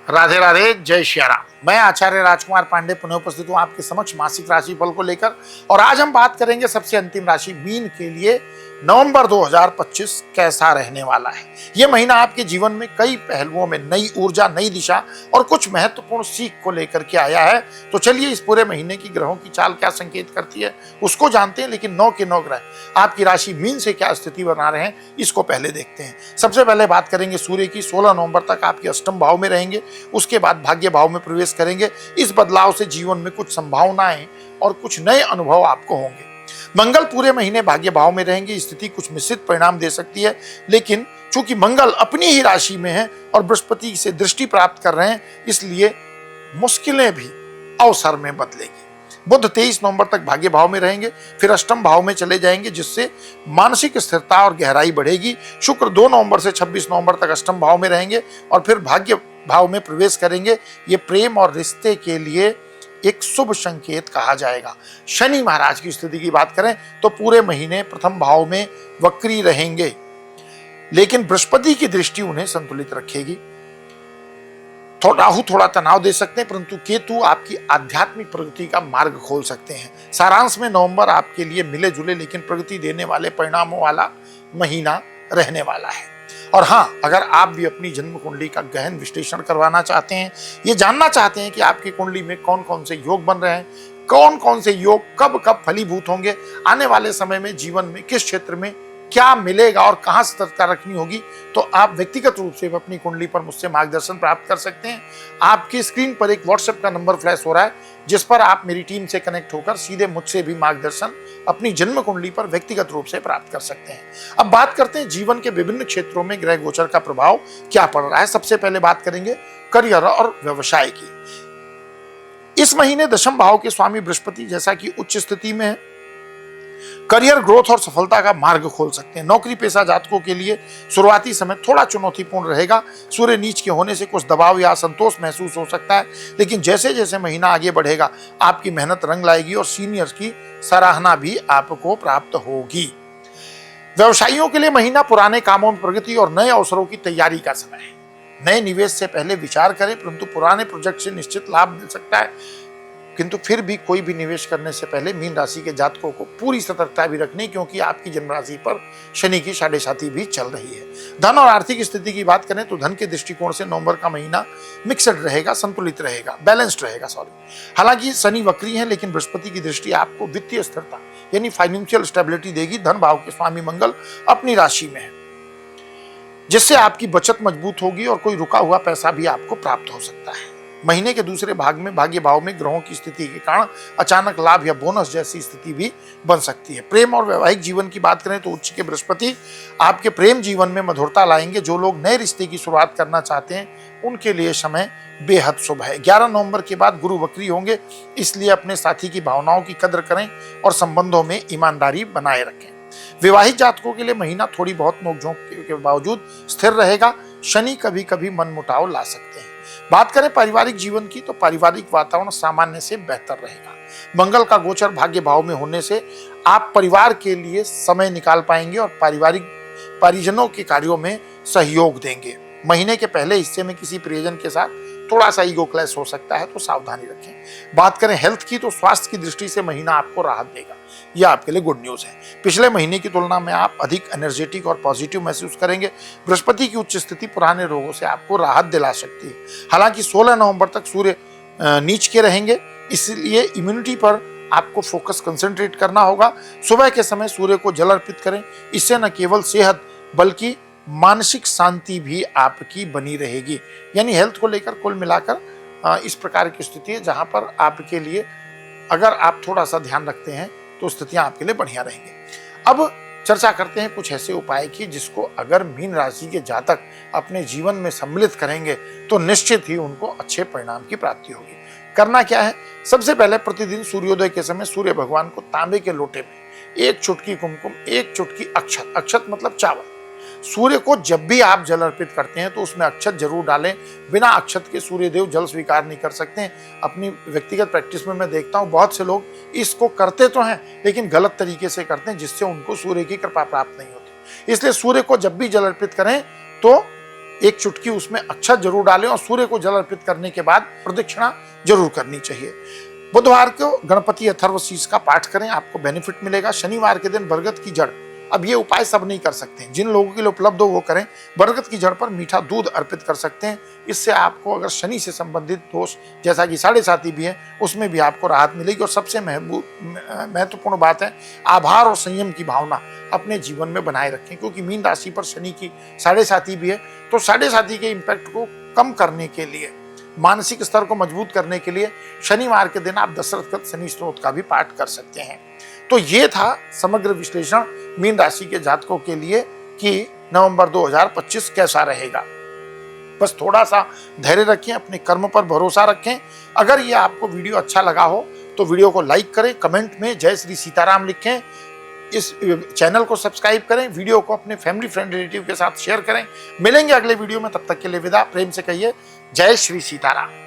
राधे राधे, जय श्री राम। मैं आचार्य राजकुमार पांडे पुनः उपस्थित हूं आपके समक्ष मासिक राशि फल को लेकर। और आज हम बात करेंगे सबसे अंतिम राशि मीन के लिए नवंबर 2025 कैसा रहने वाला है। यह महीना आपके जीवन में कई पहलुओं में नई ऊर्जा, नई दिशा और कुछ महत्वपूर्ण सीख को लेकर के आया है। तो चलिए इस पूरे महीने की ग्रहों की चाल क्या संकेत करती है उसको जानते हैं। लेकिन 9 के 9 ग्रह आपकी राशि मीन से क्या स्थिति बना रहे हैं इसको पहले देखते हैं। सबसे पहले बात करेंगे सूर्य की। 16 नवंबर तक आपके अष्टम भाव में रहेंगे, उसके बाद भाग्य भाव में प्रवेश करेंगे। इस बदलाव से जीवन में कुछ संभावनाएं और कुछ नए अनुभव आपको होंगे। मंगल पूरे महीने भाग्य भाव में रहेंगे। स्थिति कुछ मिश्रित परिणाम दे सकती है, लेकिन चूंकि मंगल अपनी ही राशि में है और बृहस्पति से दृष्टि प्राप्त कर रहे हैं, इसलिए मुश्किलें भी अवसर में बदलेगी। बुध 23 नवंबर तक भाग्य भाव में रहेंगे, फिर अष्टम भाव में चले जाएंगे, जिससे मानसिक स्थिरता और गहराई बढ़ेगी। शुक्र 2 नवंबर से 26 नवंबर तक अष्टम भाव में रहेंगे और फिर भाग्य भाव में प्रवेश करेंगे। ये प्रेम और रिश्ते के लिए एक शुभ संकेत कहा जाएगा। शनि महाराज की स्थिति की बात करें तो पूरे महीने प्रथम भाव में वक्री रहेंगे, लेकिन बृहस्पति की दृष्टि उन्हें संतुलित रखेगी। राहु थोड़ा तनाव दे सकते हैं, परंतु केतु आपकी आध्यात्मिक प्रगति का मार्ग खोल सकते हैं। सारांश में नवंबर आपके लिए मिले जुले लेकिन प्रगति देने वाले परिणामों वाला महीना रहने वाला है। और हाँ, अगर आप भी अपनी जन्म कुंडली का गहन विश्लेषण करवाना चाहते हैं, ये जानना चाहते हैं कि आपकी कुंडली में कौन कौन से योग बन रहे हैं, कौन कौन से योग कब कब फलीभूत होंगे, आने वाले समय में जीवन में किस क्षेत्र में क्या मिलेगा और कहां सतर्कता रखनी होगी, तो आप व्यक्तिगत रूप से अपनी कुंडली पर मुझसे मार्गदर्शन प्राप्त कर सकते हैं। आपकी स्क्रीन पर एक व्हाट्सएप का नंबर फ्लैश हो रहा है, जिस पर आप मेरी टीम से कनेक्ट होकर सीधे मुझसे भी मार्गदर्शन अपनी जन्म कुंडली पर व्यक्तिगत रूप से प्राप्त कर सकते हैं। अब बात करते हैं जीवन के विभिन्न क्षेत्रों में ग्रह गोचर का प्रभाव क्या पड़ रहा है। सबसे पहले बात करेंगे करियर और व्यवसाय की। इस महीने दशम भाव के स्वामी बृहस्पति जैसा कि उच्च स्थिति में है, करियर ग्रोथ और सफलता का मार्ग खोल सकते हैं। नौकरी पेशा जातकों के लिए शुरुआती समय थोड़ा चुनौतीपूर्ण रहेगा। सूर्य नीच के होने से कुछ दबाव या असंतोष महसूस हो सकता है, लेकिन जैसे जैसे महीना आगे बढ़ेगा आपकी मेहनत रंग लाएगी और सीनियर्स की सराहना भी आपको प्राप्त होगी। व्यवसायियों के लिए महीना पुराने कामों में प्रगति और नए अवसरों की तैयारी का समय है। नए निवेश से पहले विचार करें, परंतु पुराने प्रोजेक्ट से निश्चित लाभ मिल सकता है। किंतु फिर भी कोई भी निवेश करने से पहले मीन राशि के जातकों को पूरी सतर्कता भी रखनी, क्योंकि आपकी जन्म राशि पर शनि की 7.5 भी चल रही है। धन और आर्थिक स्थिति की बात करें तो धन के दृष्टिकोण से नवंबर का महीना मिक्सड रहेगा, संतुलित रहेगा, बैलेंस्ड रहेगा। हालांकि शनि वक्री है, लेकिन बृहस्पति की दृष्टि आपको वित्तीय स्थिरता यानी फाइनेंशियल स्टेबिलिटी देगी। धन भाव के स्वामी मंगल अपनी राशि में है, जिससे आपकी बचत मजबूत होगी और कोई रुका हुआ पैसा भी आपको प्राप्त हो सकता है। महीने के दूसरे भाग में भाग्य भाव में ग्रहों की स्थिति के कारण अचानक लाभ या बोनस जैसी स्थिति भी बन सकती है। प्रेम और वैवाहिक जीवन की बात करें तो उच्च के बृहस्पति आपके प्रेम जीवन में मधुरता लाएंगे। जो लोग नए रिश्ते की शुरुआत करना चाहते हैं उनके लिए समय बेहद शुभ है। 11 नवंबर के बाद गुरु वक्री होंगे, इसलिए अपने साथी की भावनाओं की कद्र करें और संबंधों में ईमानदारी बनाए रखें। विवाहित जातकों के लिए महीना थोड़ी बहुत नोकझोंक के बावजूद स्थिर रहेगा। शनि कभी कभी मनमुटाव ला सकते हैं। बात करें पारिवारिक जीवन की तो पारिवारिक वातावरण सामान्य से बेहतर रहेगा। मंगल का गोचर भाग्य भाव में होने से आप परिवार के लिए समय निकाल पाएंगे और परिजनों के कार्यों में सहयोग देंगे। महीने के पहले हिस्से में किसी प्रियजन के साथ थोड़ा सा ईगो क्लैश हो सकता है, तो सावधानी रखें। बात करें हेल्थ की तो स्वास्थ्य की दृष्टि से महीना आपको राहत देगा, यह आपके लिए गुड न्यूज है। पिछले महीने की तुलना में आप अधिक एनर्जेटिक और पॉजिटिव महसूस करेंगे। बृहस्पति की उच्च स्थिति पुराने रोगों से आपको राहत दिला सकती है। हालांकि 16 नवंबर तक सूर्य नीच के रहेंगे, इसलिए इम्यूनिटी पर आपको फोकस कंसंट्रेट करना होगा। सुबह के समय सूर्य को जल अर्पित करें, इससे न केवल सेहत बल्कि मानसिक शांति भी आपकी बनी रहेगी। यानी हेल्थ को लेकर कुल मिलाकर इस प्रकार की स्थिति है जहां पर आपके लिए अगर आप थोड़ा सा ध्यान रखते हैं तो स्थितियां आपके लिए बढ़िया रहेंगी। अब चर्चा करते हैं कुछ ऐसे उपाय की जिसको अगर मीन राशि के जातक अपने जीवन में सम्मिलित करेंगे तो निश्चित ही उनको अच्छे परिणाम की प्राप्ति होगी। करना क्या है? सबसे पहले प्रतिदिन सूर्योदय के समय सूर्य भगवान को तांबे के लोटे में 1 चुटकी कुमकुम, 1 चुटकी अक्षत, अक्षत मतलब चावल, सूर्य को जब भी आप जल अर्पित करते हैं तो उसमें अक्षत जरूर डालें। बिना अक्षत के सूर्य देव जल स्वीकार नहीं कर सकते हैं। अपनी व्यक्तिगत प्रैक्टिस में मैं देखता हूँ बहुत से लोग इसको करते तो हैं लेकिन गलत तरीके से करते हैं, जिससे उनको सूर्य की कृपा प्राप्त नहीं होती। इसलिए सूर्य को जब भी जल अर्पित करें तो एक चुटकी उसमें अक्षत जरूर डालें और सूर्य को जल अर्पित करने के बाद प्रदक्षिणा जरूर करनी चाहिए। बुधवार को गणपति अथर्वशीष का पाठ करें, आपको बेनिफिट मिलेगा। शनिवार के दिन बरगद की जड़, अब ये उपाय सब नहीं कर सकते हैं, जिन लोगों के लिए उपलब्ध हो वो करें। बरगद की जड़ पर मीठा दूध अर्पित कर सकते हैं। इससे आपको अगर शनि से संबंधित दोष जैसा कि 7.5 भी है उसमें भी आपको राहत मिलेगी। और सबसे महत्वपूर्ण बात है, आभार और संयम की भावना अपने जीवन में बनाए रखें, क्योंकि मीन राशि पर शनि की 7.5 भी है। तो 7.5 के इम्पैक्ट को कम करने के लिए, मानसिक स्तर को मजबूत करने के लिए शनिवार के दिन आप दशरथ शनि स्तोत्र का भी पाठ कर सकते हैं। तो ये था समग्र विश्लेषण मीन राशि के जातकों के लिए कि नवंबर 2025 कैसा रहेगा। बस थोड़ा सा धैर्य रखें, अपने कर्म पर भरोसा रखें। अगर ये आपको वीडियो अच्छा लगा हो तो वीडियो को लाइक करें, कमेंट में जय श्री सीताराम लिखें, इस चैनल को सब्सक्राइब करें, वीडियो को अपने फैमिली फ्रेंड रिलेटिव के साथ शेयर करें। मिलेंगे अगले वीडियो में, तब तक के लिए विदा। प्रेम से कहिए जय श्री सीताराम।